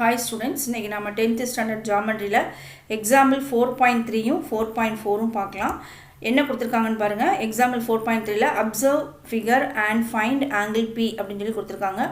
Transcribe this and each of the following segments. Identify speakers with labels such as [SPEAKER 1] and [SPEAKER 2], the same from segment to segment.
[SPEAKER 1] Hi students, இன்னைக்கு நாம 10th standard geometryல example 4.3யும் 4.4ம் பார்க்கலாம். என்ன கொடுத்திருக்காங்கன்னு பாருங்க. example 4.3ல observe figure and find angle P அப்படினு சொல்லி கொடுத்திருக்காங்க.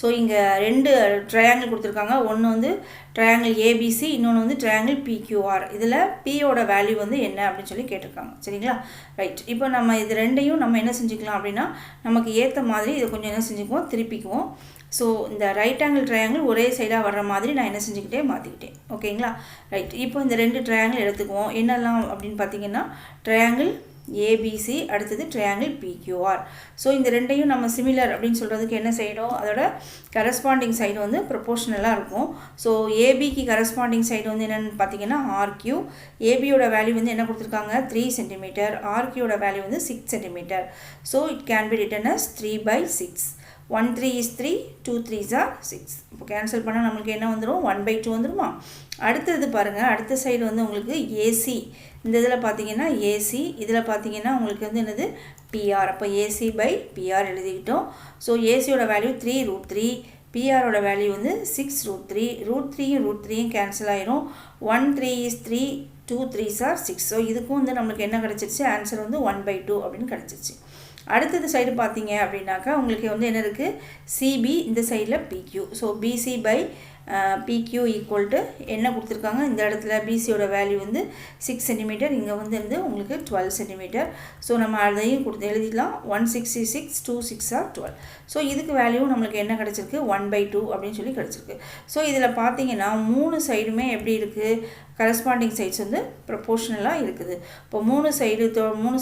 [SPEAKER 1] சோ இங்க ரெண்டு triangle கொடுத்திருக்காங்க. ஒன்னு வந்து triangle ABC, இன்னொன்னு வந்து triangle PQR. இதுல P ஓட வேல்யூ வந்து என்ன அப்படினு சொல்லி கேட்டிருக்காங்க. சரிங்களா? ரைட். இப்போ நம்ம இது ரெண்டையும் நம்ம என்ன செஞ்சுக்கலாம் அப்படினா நமக்கு ஏத்த மாதிரி இத கொஞ்சம் என்ன செஞ்சுக்குவோம் திருப்பிக்குவோம். ஸோ இந்த ரைட் ஆங்கிள் ட்ரையாங்கிள் ஒரே சைடாக வர்ற மாதிரி நான் என்ன செஞ்சுக்கிட்டே மாற்றிக்கிட்டேன். ஓகேங்களா? ரைட். இப்போ இந்த ரெண்டு ட்ரையாங்கிள் எடுத்துக்குவோம். என்னெல்லாம் அப்படின்னு பார்த்தீங்கன்னா ட்ரையாங்கிள் ஏபிசி, அடுத்தது ட்ரையாங்கிள் பிக்யூஆர். ஸோ இந்த ரெண்டையும் நம்ம சிமிலர் அப்படின்னு சொல்கிறதுக்கு என்ன செய்யணும், அதோட கரஸ்பாண்டிங் சைடு வந்து ப்ரொபோர்ஷனலாக இருக்கும். ஸோ ஏபிக்கு கரஸ்பாண்டிங் சைடு வந்து என்னென்னு பார்த்தீங்கன்னா ஆர்கியூ. ஏபியோட வேல்யூ வந்து என்ன கொடுத்துருக்காங்க 3 சென்டிமீட்டர், ஆர்கியூட வேல்யூ வந்து 6 centimetre. So it can be written as 3/6. 1 3 is 3, 2 3s are 6. இப்போ கேன்சல் பண்ணால் நம்மளுக்கு என்ன வந்துடும் 1/2 வந்துடுமா. அடுத்தது பாருங்கள், அடுத்த சைடு வந்து உங்களுக்கு ஏசி. இந்த இதில் பார்த்தீங்கன்னா ஏசி, இதில் பார்த்தீங்கன்னா உங்களுக்கு வந்து என்னது பிஆர். அப்போ AC/PR எழுதிக்கிட்டோம். ஸோ ஏசியோட வேல்யூ 3√3, பிஆரோட வேல்யூ வந்து 6√3. √3யும் √3யும் கேன்சல் ஆயிரும். 1 3 is 3, 2 3s are 6. ஸோ இதுக்கும் வந்து நம்மளுக்கு என்ன கிடச்சிருச்சு, ஆன்சர் வந்து 1/2 அப்படின்னு கிடச்சிருச்சு. அடுத்தது சைடு பார்த்தீங்க அப்படின்னாக்கா உங்களுக்கு வந்து என்ன இருக்குது சிபி, இந்த சைடில் பிக்யூ. ஸோ BC/PQ ஈக்குவல் டு என்ன கொடுத்துருக்காங்க, இந்த இடத்துல பிசியோட வேல்யூ வந்து 6 சென்டிமீட்டர், இங்கே வந்து உங்களுக்கு 12 சென்டிமீட்டர். ஸோ நம்ம அதையும் கொடுத்து எழுதிக்கலாம். 166, 2 6 are 12. ஸோ இதுக்கு வேல்யூ நம்மளுக்கு என்ன கிடச்சிருக்கு 1/2 அப்படின்னு சொல்லி கிடச்சிருக்கு. ஸோ இதில் பார்த்தீங்கன்னா மூணு சைடுமே எப்படி இருக்குது, கரஸ்பாண்டிங் சைட்ஸ் வந்து ப்ரொபோர்ஷனலாக இருக்குது. இப்போ மூணு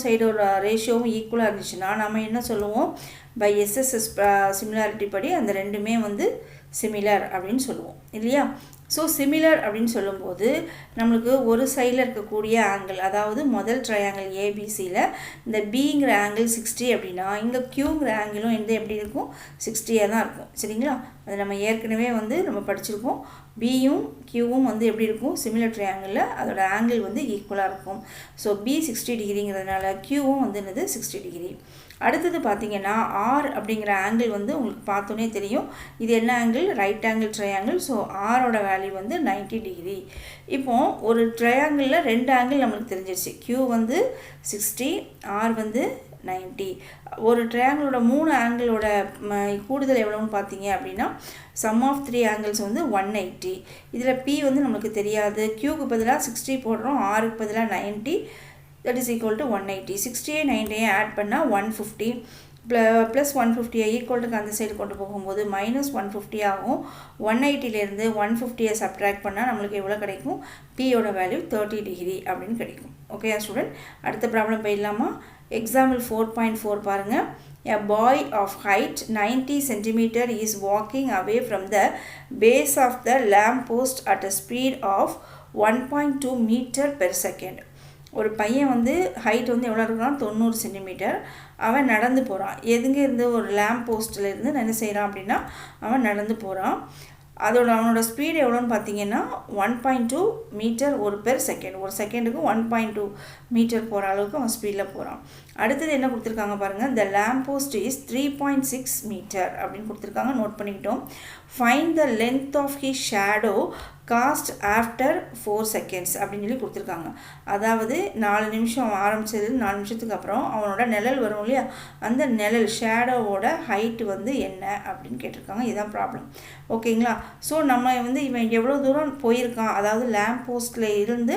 [SPEAKER 1] சைடோட ரேஷியோவும் ஈக்குவலாக இருந்துச்சுன்னா நம்ம என்ன சொல்லுவோம், பை எஸ்எஸ்எஸ் சிமிலாரிட்டி படி அந்த ரெண்டுமே வந்து சிமிலர் அப்படின்னு சொல்லுவோம் இல்லையா. ஸோ சிமிலர் அப்படின்னு சொல்லும்போது நம்மளுக்கு ஒரு சைடில் இருக்கக்கூடிய ஆங்கிள், அதாவது முதல் ட்ரையாங்கிள் ஏபிசியில் இந்த பிங்கிற ஆங்கிள் 60 அப்படின்னா இங்கே கியூங்கிற ஆங்கிளும் எப்படி இருக்கும் 60 தான் இருக்கும். சரிங்களா? அது நம்ம ஏற்கனவே வந்து நம்ம படிச்சிருக்கோம். பியும் கியூவும் வந்து எப்படி இருக்கும் சிமிலர் ட்ரையாங்கிளில் அதோட ஆங்கிள் வந்து ஈக்குவலாக இருக்கும். ஸோ பி 60 டிகிரிங்கிறதுனால கியூவும் வந்து என்னது 60 டிகிரி. அடுத்தது பார்த்தீங்கன்னா ஆர் அப்படிங்கிற ஆங்கிள் வந்து உங்களுக்கு பார்த்தோன்னே தெரியும், இது என்ன angle right angle triangle. So ஆரோட வேல்யூ வந்து 90 டிகிரி. இப்போது ஒரு ட்ரையாங்கிளில் ரெண்டு ஆங்கிள் நம்மளுக்கு தெரிஞ்சிருச்சு, கியூ வந்து 60, ஆர் வந்து 90. ஒரு ட்ரையாங்கிளோட மூணு ஆங்கிளோட கூடுதல் எவ்வளோன்னு பார்த்தீங்க அப்படின்னா சம் ஆஃப் 3 ஆங்கிள்ஸ் வந்து 180. இதில் பி வந்து நம்மளுக்கு தெரியாது, கியூக்கு பதிலாக 60 போடுறோம், ஆருக்கு பதிலாக 90, that is equal to 180. 60 90 add பண்ணால் 150 ப்ளஸ் 150 ஈக்குவல்ட்டுக்கு அந்த சைடு கொண்டு போகும்போது -150 ஆகும். 180லேருந்து 150 சப்ட்ராக்ட் பண்ணால் நம்மளுக்கு எவ்வளோ கிடைக்கும், பியோட வேல்யூ 30 டிகிரி அப்படின்னு கிடைக்கும். ஓகே ஸ்டூடெண்ட், அடுத்த ப்ராப்ளம் போயிடலாமா. எக்ஸாம்பிள் 4.4 பாருங்கள். A boy of height 90 cm is walking away from the base of the lamp post at a speed of 1.2 meter per second. ஒரு பையன் வந்து ஹைட் வந்து எவ்வளோ இருக்கான் 90 சென்டிமீட்டர். அவன் நடந்து போகிறான். எதுங்க இருந்து ஒரு லேம்ப் போஸ்ட்டில் இருந்து என்ன செய்கிறான் அப்படின்னா அவன் நடந்து போகிறான். அவனோட ஸ்பீடு எவ்வளோன்னு பார்த்தீங்கன்னா 1.2 மீட்டர் பெர் செகண்ட். ஒரு செகண்டுக்கு 1.2 மீட்டர் போகிற அளவுக்கு அவன் ஸ்பீடில் போகிறான். அடுத்தது என்ன கொடுத்துருக்காங்க பாருங்கள், the lamp post is 3.6 metre அப்படின்னு கொடுத்துருக்காங்க, நோட் பண்ணிக்கிட்டோம். Find the length of his shadow cast after 4 seconds அப்படின்னு சொல்லி கொடுத்துருக்காங்க. அதாவது 4 நிமிஷம் ஆரம்பித்தது, 4 நிமிஷத்துக்கு அப்புறம் அவனோட நிழல் வரும் இல்லையா, அந்த நிழல் ஷேடோவோட ஹைட்டு வந்து என்ன அப்படின்னு கேட்டிருக்காங்க. இதுதான் ப்ராப்ளம். ஓகேங்களா? ஸோ நம்ம வந்து இவன் எவ்வளோ தூரம் போயிருக்கான், அதாவது லேம்ப் போஸ்ட்டில் இருந்து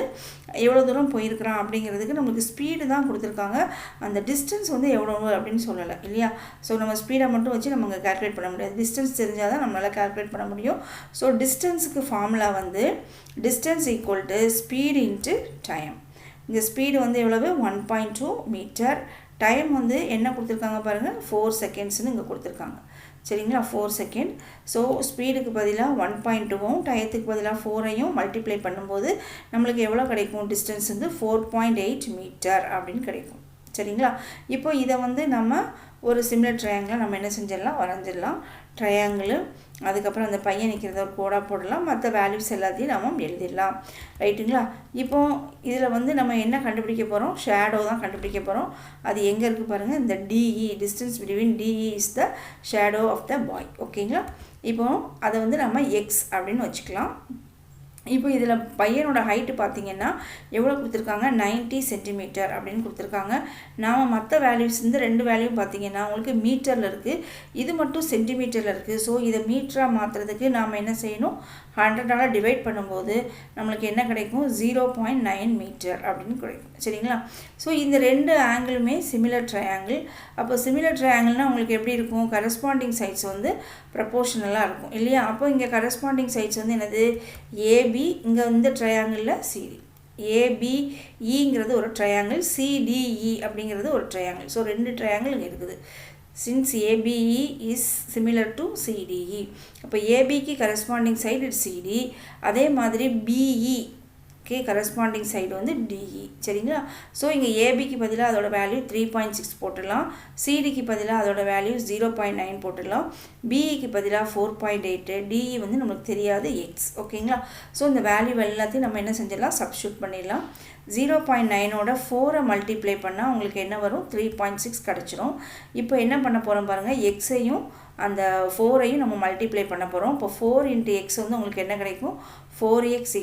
[SPEAKER 1] எவ்வளோ தூரம் போயிருக்கிறான் அப்படிங்கிறதுக்கு நம்மளுக்கு ஸ்பீடு தான் கொடுத்துருக்காங்க. அந்த டிஸ்டன்ஸ் வந்து எவ்வளோ அப்படின்னு சொல்லலை இல்லையா. ஸோ நம்ம ஸ்பீடை மட்டும் வச்சு நம்ம கால்குலேட் பண்ண முடியாது, டிஸ்டன்ஸ் தெரிஞ்சால் தான் நம்மளால் கால்குலேட் பண்ண முடியும். ஸோ டிஸ்டன்ஸுக்கு ஃபார்முலா வந்து distance equal to speed into time. இந்த ஸ்பீடு வந்து எவ்வளவு 1.2 மீட்டர், டைம் வந்து என்ன கொடுத்துருக்காங்க பாருங்கள் 4 செகண்ட்ஸ்னு இங்கே கொடுத்துருக்காங்க. சரிங்களா, 4 செகண்ட். ஸோ ஸ்பீடுக்கு பதிலாக 1.2வும் டயத்துக்கு பதிலாக 4ஐயும் மல்டிப்ளை பண்ணும்போது நம்மளுக்கு எவ்வளோ கிடைக்கும், டிஸ்டன்ஸ் வந்து 4.8 மீட்டர் அப்படின்னு கிடைக்கும். சரிங்களா? இப்போ இதை வந்து நம்ம ஒரு சிமிலர் ட்ரையாங்கிளை நம்ம என்ன செஞ்சிடலாம், வரைஞ்சிடலாம். ட்ரையாங்கிள், அதுக்கப்புறம் அந்த பையன் நிற்கிறத ஒரு கோடாக போடலாம், மற்ற வேல்யூஸ் எல்லாத்தையும் நம்ம எழுதிடலாம். ரைட்டுங்களா? இப்போ இதில் வந்து நம்ம என்ன கண்டுபிடிக்க போகிறோம், ஷேடோ தான் கண்டுபிடிக்க போகிறோம். அது எங்கே இருக்குது பாருங்கள், இந்த DE, distance between DE is the shadow of the boy. ஓகேங்களா? இப்போ அதை வந்து நம்ம எக்ஸ் அப்படின்னு வச்சுக்கலாம். இப்போ இதில் பையனோட ஹைட்டு பார்த்தீங்கன்னா எவ்வளோ கொடுத்துருக்காங்க, 90 சென்டிமீட்டர் அப்படின்னு கொடுத்துருக்காங்க. நாம் மற்ற வேல்யூஸ் இந்த 2 வேல்யூவும் பார்த்தீங்கன்னா உங்களுக்கு மீட்டரில் இருக்குது, இது மட்டும் சென்டிமீட்டரில் இருக்குது. ஸோ இதை மீட்டராக மாற்றுறதுக்கு நாம் என்ன செய்யணும், 100ஆல் டிவைட் பண்ணும்போது நம்மளுக்கு என்ன கிடைக்கும், 0.9 மீட்டர் அப்படின்னு கிடைக்கும். சரிங்களா? ஸோ இந்த 2 ஆங்கிளுமே சிமிலர் ட்ரையாங்கிள். அப்போ சிமிலர் ட்ரையாங்கிள்னால் உங்களுக்கு எப்படி இருக்கும், கரஸ்பாண்டிங் சைட்ஸ் வந்து ப்ரப்போர்ஷனலாக இருக்கும் இல்லையா? அப்போ இங்கே கரஸ்பாண்டிங் சைட்ஸ் வந்து என்னது, ஏபி, இங்கே இந்த ட்ரையாங்கிளில் சிடி. ஏபிஇங்கிறது ஒரு ட்ரையாங்கிள், சிடிஇ அப்படிங்கிறது ஒரு ட்ரையாங்கிள். ஸோ 2 ட்ரையாங்கிள் இங்கே இருக்குது. Since ABE is similar to CDE, அப்போ ABக்கு corresponding side is CD, அதே மாதிரி BE க்கு corresponding side வந்து DE. சரிங்களா? ஸோ இங்கே ஏபிக்கு பதிலாக அதோட வேல்யூ 3.6 போட்டுடலாம், சிடிக்கு பதிலாக அதோட வேல்யூ 0.9 போட்டுடலாம், பிஇக்கு பதிலாக 4.8, டிஇ வந்து நமக்கு தெரியாது எக்ஸ். ஓகேங்களா? ஸோ இந்த வேல்யூ எல்லாத்தையும் நம்ம என்ன செஞ்சிடலாம், சப்ஸ்டியூட் பண்ணிடலாம். 0.9ஓட 4 மல்டிப்ளை பண்ணால் உங்களுக்கு என்ன வரும், 3.6 கிடச்சிரும். இப்போ என்ன பண்ண போகிறோம் பாருங்கள், எக்ஸையும் அந்த 4ஐயும் நம்ம மல்டிப்ளை பண்ண போகிறோம். இப்போ 4 × x வந்து உங்களுக்கு என்ன கிடைக்கும், 4x =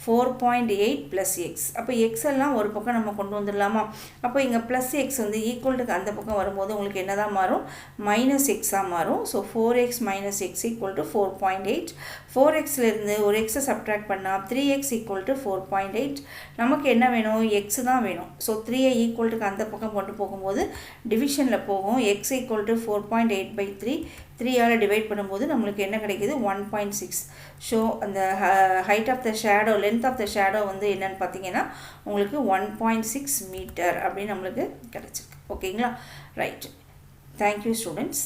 [SPEAKER 1] 4.8 + x. அப்போ x எல்லாம் ஒரு பக்கம் நம்ம கொண்டு வந்துடலாமா? அப்போ இங்கே ப்ளஸ் எக்ஸ் வந்து ஈக்குவல்ட்டுக்கு அந்த பக்கம் வரும்போது உங்களுக்கு என்ன தான் மாறும், -x மாறும். So 4x - x = 4.8. 4xலேருந்து ஒரு எக்ஸை சப்ட்ராக்ட் பண்ணால் 3x = 4.8. நமக்கு என்ன வேணும், எக்ஸ் தான் வேணும். ஸோ 3ஐ ஈக்குவல்ட்டுக்கு அந்த பக்கம் கொண்டு போகும்போது டிவிஷனில் போகும். x = 4.8/3, 3ஆல் டிவைட் பண்ணும்போது நம்மளுக்கு என்ன கிடைக்குது, 1.6. ஸோ அந்த height of the shadow, length of the shadow வந்து என்னன்னு பார்த்தீங்கன்னா உங்களுக்கு 1.6 மீட்டர் அப்படின்னு நம்மளுக்கு கிடச்சிருக்கு. ஓகேங்களா? ரைட். Thank you students.